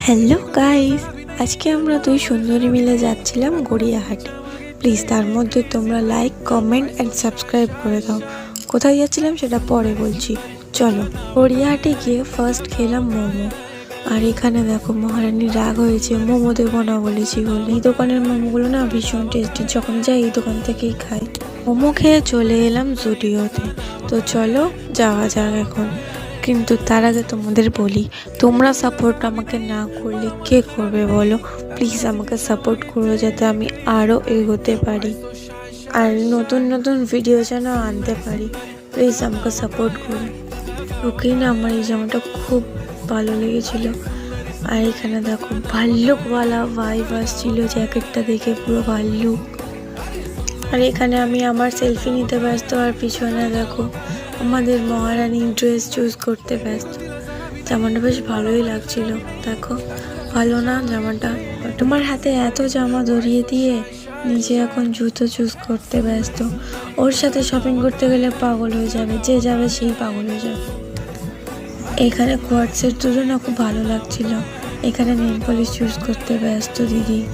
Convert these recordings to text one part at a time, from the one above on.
Hello guys, আজকে আমরা দুই সুন্দরী মিলে যাচ্ছিলাম গড়িয়াহাটে। প্লিজ তার মধ্যে তোমরা লাইক, কমেন্ট অ্যান্ড সাবস্ক্রাইব করে দাও। কোথায় যাচ্ছিলাম সেটা পরে বলছি। চলো, গড়িয়াহাটে গিয়ে ফার্স্ট খেলাম মোমো। আর এখানে দেখো, মহারানী রাগ হয়েছে, মোমো দেবো না বলেছি বলে। এই দোকানের মোমোগুলো না ভীষণ টেস্টি, যখন যাই এই দোকান থেকেই খাই। মোমো খেয়ে চলে এলাম জুডিওতে। তো চলো যাওয়া যাক এখন। কিন্তু তার আগে তোমাদের বলি, তোমরা সাপোর্ট আমাকে না করলে কে করবে বলো? প্লিজ আমাকে সাপোর্ট করো যাতে আমি আরও এগোতে পারি আর নতুন নতুন ভিডিও যেন আনতে পারি। প্লিজ আমাকে সাপোর্ট করো। ওকেই না, আমার এই জামাটা খুব ভালো লেগেছিল। আর এখানে দেখো, ভাল্লুকওয়ালা ভাইব আসছিল জ্যাকেটটা দেখে, পুরো ভাল্লুক। আর এখানে আমি আমার সেলফি নিতে ব্যস্ত, আর পিছনে দেখো আমাদের মহারানী ড্রেস চুজ করতে ব্যস্ত। জামাটা বেশ ভালোই লাগছিল, দেখো ভালো না জামাটা? তোমার হাতে এত জামা ধরিয়ে দিয়ে নিজে এখন জুতো চুজ করতে ব্যস্ত। ওর সাথে শপিং করতে গেলে পাগল হয়ে যাবে, যে যাবে সেই পাগল হয়ে যাবে। এখানে কোয়ার্টসের দুটো না খুব ভালো লাগছিল। এখানে নেল পলিশ চুজ করতে ব্যস্ত দিদি।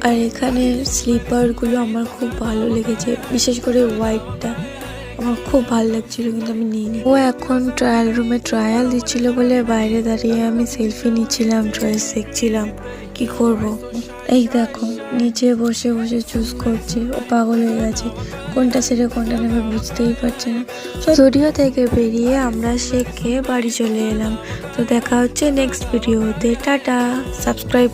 আর এখানে স্লিপারগুলো আমার খুব ভালো লেগেছে, বিশেষ করে হোয়াইটটা আমার খুব ভালো লাগছিল, কিন্তু আমি নিইনি। ও এখন ট্রায়াল রুমে ট্রায়াল দিচ্ছিল বলে বাইরে দাঁড়িয়ে আমি সেলফি নিচ্ছিলাম, ড্রেস দেখছিলাম। কি করব? এই দেখো, নিচে বসে বসে চুজ করছে। ও পাগল হয়ে গেছে, কোনটা ছেড়ে কোনটা নেবে বুঝতেই পারছে না। স্টুডিও থেকে বেরিয়ে আমরা শেখ খেয়ে বাড়ি চলে এলাম। তো দেখা হচ্ছে নেক্সট ভিডিওতে। Tata, subscribe.